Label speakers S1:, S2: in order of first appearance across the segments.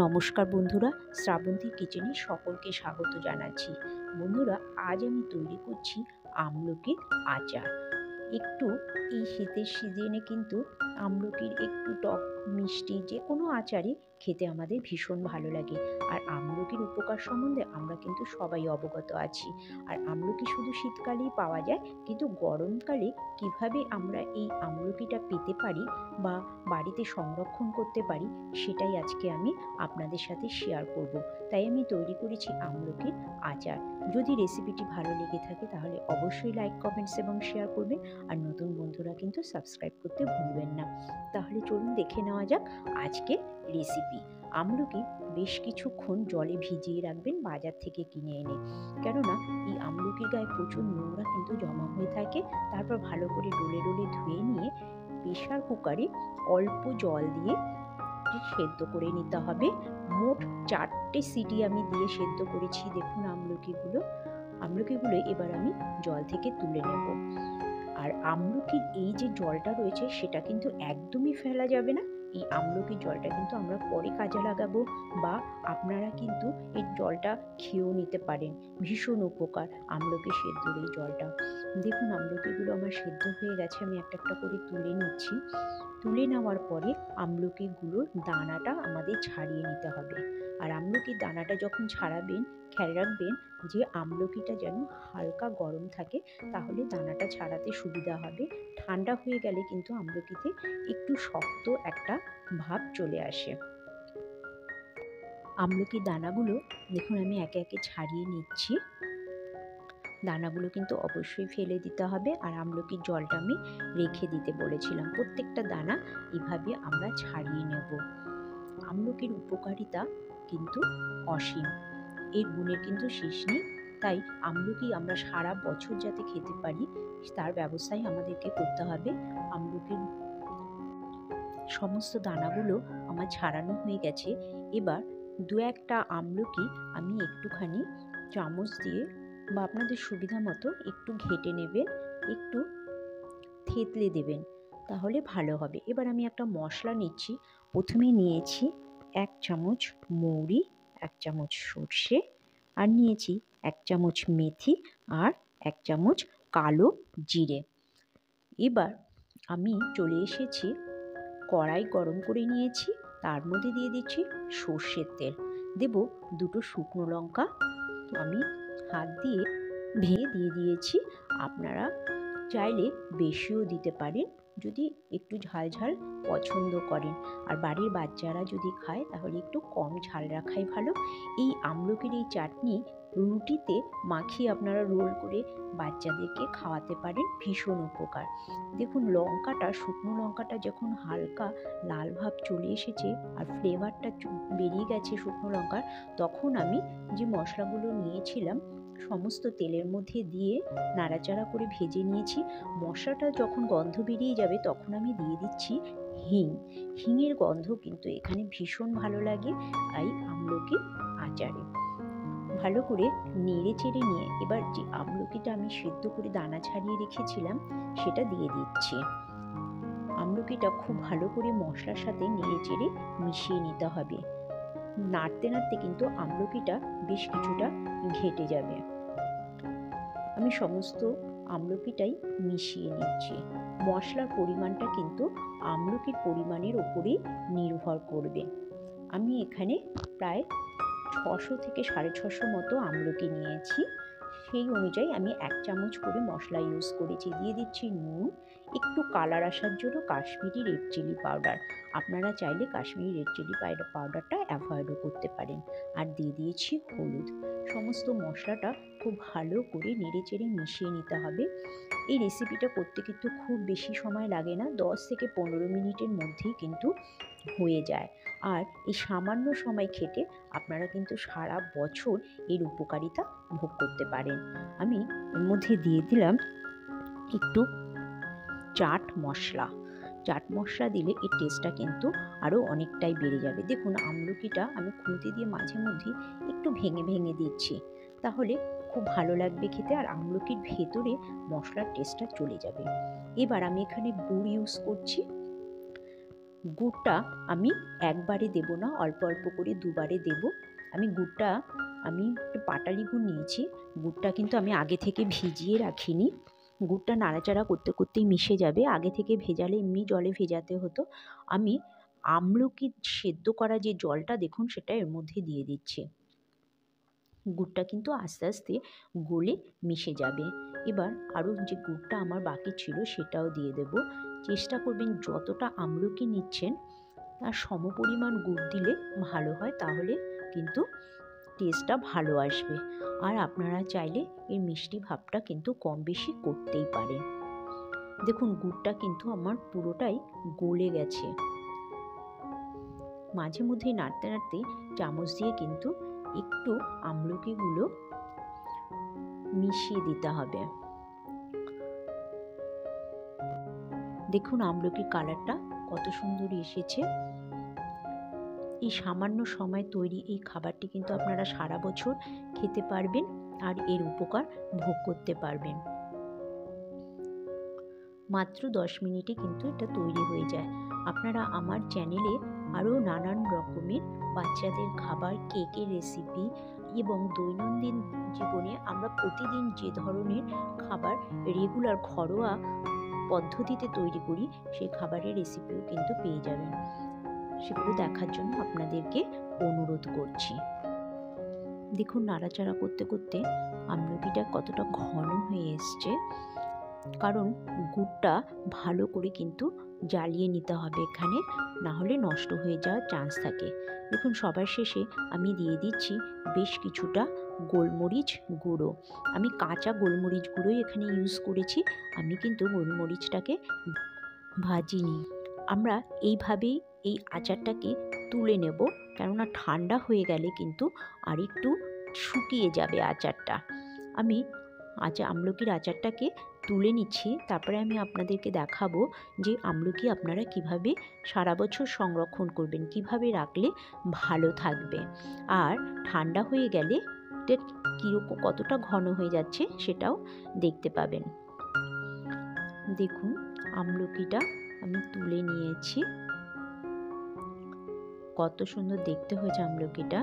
S1: নমস্কার বন্ধুরা, শ্রাবন্তী কিচেনে সকলকে স্বাগত জানাচ্ছি। বন্ধুরা, আজ আমি তৈরি করছি আমলকির আচার। একটু এই শীতের সিজনে কিন্তু আমলকির একটু টক মিষ্টি যে কোনো আচারই খেতে আমাদের ভীষণ ভালো লাগে। আর আমলকির উপকার সম্বন্ধে আমরা কিন্তু সবাই অবগত আছি। আর আমলকি শুধু শীতকালেই পাওয়া যায়, কিন্তু গরমকালে কিভাবে আমরা এই আমলকিটা পেতে পারি বা বাড়িতে সংরক্ষণ করতে পারি, সেটাই আজকে আমি আপনাদের সাথে শেয়ার করব। তাই আমি তৈরি করেছি আমলকির আচার। যদি রেসিপিটি ভালো লেগে থাকে তাহলে অবশ্যই লাইক, কমেন্টস এবং শেয়ার করবেন। আর নতুন বন্ধুরা কিন্তু সাবস্ক্রাইব করতে ভুলবেন না। তাহলে চলুন দেখে নেওয়া যাক আজকে রেসিপি। আমলকি বেশ কিছুক্ষণ জলে ভিজিয়ে রাখবেন বাজার থেকে কিনে এনে, কেননা এই আমলকির গায়ে প্রচুর নোংরা কিন্তু জমা হয়ে থাকে। তারপর ভালো করে ডলে ডলে ধুয়ে নিয়ে প্রেশার কুকারে অল্প জল দিয়ে সেদ্ধ করে নিতে হবে। মোট 4টে সিটি আমি দিয়ে সেদ্ধ করেছি। দেখুন আমলকিগুলো এবার আমি জল থেকে তুলে নেব। আর আমলকির এই যে জলটা রয়েছে সেটা কিন্তু একদমই ফেলা যাবে না। এই আমলকির জলটা কিন্তু আমরা পরে কাজে লাগাবো, বা আপনারা কিন্তু এই জলটা খেয়েও নিতে পারেন। ভীষণ উপকার আমলকি সেদ্ধর এই জলটা। দেখুন আমলকিগুলো আমার সেদ্ধ হয়ে গেছে, আমি একটা একটা করে তুলে নিচ্ছি। তুলে নেওয়ার পরে আমলকিগুলোর দানাটা আমাদের ছাড়িয়ে নিতে হবে। আর আমলকির দানাটা যখন ছাড়াবেন, খেয়াল রাখবেন যে আমলকিটা যেন হালকা গরম থাকে, তাহলে দানাটা ছাড়াতে সুবিধা হবে। ঠান্ডা হয়ে গেলে কিন্তু আমলকিতে একটু শক্ত একটা ভাব চলে আসে। আমলকির দানাগুলো দেখুন আমি একে একে ছাড়িয়ে নিচ্ছি। দানাগুলো কিন্তু অবশ্যই ফেলে দিতে হবে, আর আমলকির জলটা আমি রেখে দিতে বলেছিলাম। প্রত্যেকটা দানা এভাবে আমরা ছাড়িয়ে নেব। আমলকির উপকারিতা কিন্তু অসীম, এর গুণের কিন্তু শেষ নেই। তাই আমলকি আমরা সারা বছর যাতে খেতে পারি তার ব্যবস্থাই আমাদেরকে করতে হবে। আমলকির সমস্ত দানাগুলো আমার ছাড়ানো হয়ে গেছে। এবার দু একটা আমলকি আমি একটুখানি চামচ দিয়ে বা আপনাদের সুবিধা মতো একটু ঘেটে নেবেন, একটু থেতলে দেবেন, তাহলে ভালো হবে। এবার আমি একটা মশলা নিচ্ছি। প্রথমে নিয়েছি 1 চামচ মৌরি, 1 চামচ সর্ষে, আর নিয়েছি 1 চামচ মেথি, আর 1 চামচ কালো জিরে। এবার আমি চলে এসেছি, কড়াই গরম করে নিয়েছি, তার মধ্যে দিয়ে দিচ্ছি সর্ষের তেল, দেব 2টো শুকনো লঙ্কা আমি হাত দিয়ে ভেঙে দিয়ে দিয়েছি। আপনারা চাইলে বেশিও দিতে পারেন যদি একটু ঝাল ঝাল পছন্দ করেন। আর বাড়ির বাচ্চারা যদি খায় তাহলে একটু কম ঝাল রাখাই ভালো। এই আমলকির এই চাটনি রুটিতে মাখিয়ে আপনারা রোল করে বাচ্চাদেরকে খাওয়াতে পারেন, ভীষণ উপকার। দেখুন শুকনো লঙ্কাটা যখন হালকা লাল ভাব চলে এসেছে আর ফ্লেভারটা বেরিয়ে গেছে শুকনো লঙ্কার, তখন আমি যে মশলাগুলো নিয়েছিলাম সমস্ত তেলের মধ্যে দিয়ে নাড়াচাড়া করে ভেজে নিয়েছি। মশলাটা যখন গন্ধ বেরিয়ে যাবে তখন আমি দিয়ে দিচ্ছি হিঙের গন্ধ কিন্তু এখানে ভীষণ ভালো লাগে এই আমলকির আচারে। ভালো করে নেড়ে চেড়ে নিয়ে এবার যে আমলকিটা আমি সেদ্ধ করে দানা ছাড়িয়ে রেখেছিলাম সেটা দিয়ে দিচ্ছি। আমলকিটা খুব ভালো করে মশলার সাথে নেড়ে চেড়ে মিশিয়ে নিতে হবে। নাড়তে নাড়তে কিন্তু আমলকিটা বেশ কিছুটা ঘেটে যাবে। আমি সমস্ত আমলকিটাই মিশিয়ে নিচ্ছি। মশলার পরিমাণটা কিন্তু আমলকির পরিমাণের ওপরেই নির্ভর করবে। আমি এখানে প্রায় 600 থেকে 650 মতো আমলকি নিয়েছি। সেই অনুযায়ী আমি 1 চামচ করে মশলা ইউজ করেছি। দিয়ে দিচ্ছি নুন, একটু কালার আসার জন্য কাশ্মীরি রেড চিলি পাউডার। আপনারা চাইলে কাশ্মীরি রেড চিলি পাউডারটা অ্যাভয়েডও করতে পারেন। আর দিয়ে দিয়েছি হলুদ। সমস্ত মশলাটা খুব ভালো করে নেড়েচেড়ে মিশিয়ে নিতে হবে। এই রেসিপিটা করতে কিন্তু খুব বেশি সময় লাগে না, 10 থেকে 15 মিনিটের মধ্যেই কিন্তু হয়ে যায়। আর এই সামান্য সময় খেটে আপনারা কিন্তু সারা বছর এর উপকারিতা ভোগ করতে পারেন। আমি এর মধ্যে দিয়ে দিলাম একটু চাট মশলা দিলে এর টেস্টটা কিন্তু আরও অনেকটাই বেড়ে যাবে। দেখুন আমলকিটা আমি খুন্তি দিয়ে মাঝে মধ্যে একটু ভেঙে ভেঙে দিচ্ছি, তাহলে খুব ভালো লাগবে খেতে, আর আমলকির ভেতরে মশলার টেস্টটা চলে যাবে। এবার আমি এখানে গুড় ইউজ করছি। গুড়টা আমি একবারে দেব না, অল্প অল্প করে দুবারে দেব। আমি একটু পাটালি গুড় নিয়েছি। গুড়টা কিন্তু আমি আগে থেকে ভিজিয়ে রাখিনি। গুড়টা নাড়াচাড়া করতে করতেই মিশে যাবে। আগে থেকে ভেজালে এমনি জলে ভেজাতে হতো। আমি আমলকি সেদ্ধ করা যে জলটা দেখুন সেটা এর মধ্যে দিয়ে দিচ্ছি। গুড়টা কিন্তু আস্তে আস্তে গলে মিশে যাবে। এবার আরও যে গুড়টা আমার বাকি ছিল সেটাও দিয়ে দেব। চেষ্টা করবেন যতটা আমলকি নিচ্ছেন তার সমপরিমাণ গুড় দিলে ভালো হয়, তাহলে কিন্তু টেস্টটা ভালো আসবে। আর আপনারা চাইলে এই মিষ্টি ভাবটা কিন্তু কম বেশি করতেই পারেন। দেখুন গুড়টা কিন্তু আমার পুরোটাই গলে গেছে। মাঝে মধ্যে নাড়তে নাড়তে চামচ দিয়ে কিন্তু একটু আমলকিগুলো মিশিয়ে দিতে হবে। দেখুন আমলকির কালারটা কত সুন্দর এসেছে। এই সামান্য সময় তৈরি এই খাবারটি কিন্তু আপনারা সারা বছর খেতে পারবেন আর এর উপকার ভোগ করতে পারবেন। মাত্র 10 মিনিটে কিন্তু এটা তৈরি হয়ে যায়। আপনারা আমার চ্যানেলে আরও নানান রকমের বাচ্চাদের খাবার, কেকের রেসিপি এবং দৈনন্দিন জীবনে আমরা প্রতিদিন যে ধরনের খাবার রেগুলার ঘরোয়া পদ্ধতিতে তৈরি করি সেই খাবারের রেসিপিও কিন্তু পেয়ে যাবেন। সেগুলো দেখার জন্য আপনাদেরকে অনুরোধ করছি। দেখুন নাড়াচাড়া করতে করতে আমলকিটা কতটা ঘন হয়ে এসছে, কারণ গুড়টা ভালো করে কিন্তু জ্বালিয়ে নিতে হবে এখানে, না হলে নষ্ট হয়ে যাওয়ার চান্স থাকে। দেখুন সবার শেষে আমি দিয়ে দিচ্ছি বেশ কিছুটা গোলমরিচ গুঁড়ো। আমি কাঁচা গোলমরিচ গুঁড়োই এখানে ইউজ করেছি, আমি কিন্তু গোলমরিচটাকে ভাজিনি। আমরা এইভাবেই এই আচারটাকে তুলে নেব, কেননা ঠান্ডা হয়ে গেলে কিন্তু আর একটু শুকিয়ে যাবে আচারটা। আমি আমলকির আচারটাকে তুলে নিচ্ছি, তারপরে আমি আপনাদেরকে দেখাবো যে আমলকি আপনারা কিভাবে সারা বছর সংরক্ষণ করবেন, কিভাবে রাখলে ভালো থাকবে। আর ঠান্ডা হয়ে গেলে কীরকম কতটা ঘন হয়ে যাচ্ছে সেটাও দেখতে পাবেন। দেখুন আমলকিটা আমি তুলে নিয়েছি, কত সুন্দর দেখতে হয়েছে আমলকিটা।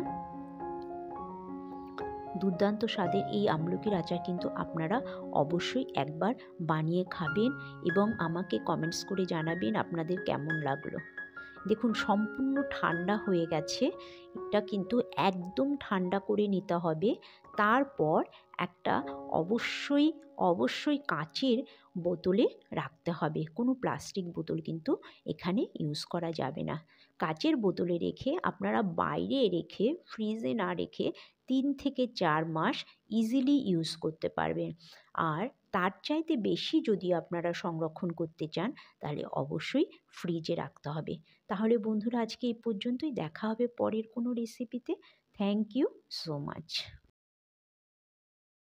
S1: দুর্দান্ত স্বাদের এই আমলকির আচার কিন্তু আপনারা অবশ্যই একবার বানিয়ে খাবেন এবং আমাকে কমেন্টস করে জানাবেন আপনাদের কেমন লাগলো। দেখুন সম্পূর্ণ ঠান্ডা হয়ে গেছে, এটা কিন্তু একদম ঠান্ডা করে নিতে হবে। তারপর একটা অবশ্যই কাঁচের বোতলে রাখতে হবে, কোনো প্লাস্টিক বোতল কিন্তু এখানে ইউজ করা যাবে না। কাচের বোতলে রেখে আপনারা বাইরে রেখে, ফ্রিজে না রেখে 3 থেকে 4 মাস ইজিলি ইউজ করতে পারবেন। আর তার চাইতে বেশি যদি আপনারা সংরক্ষণ করতে চান তাহলে অবশ্যই ফ্রিজে রাখতে হবে। তাহলে বন্ধুরা আজকে এই পর্যন্তই, দেখা হবে পরের কোনো রেসিপিতে। Thank you so much.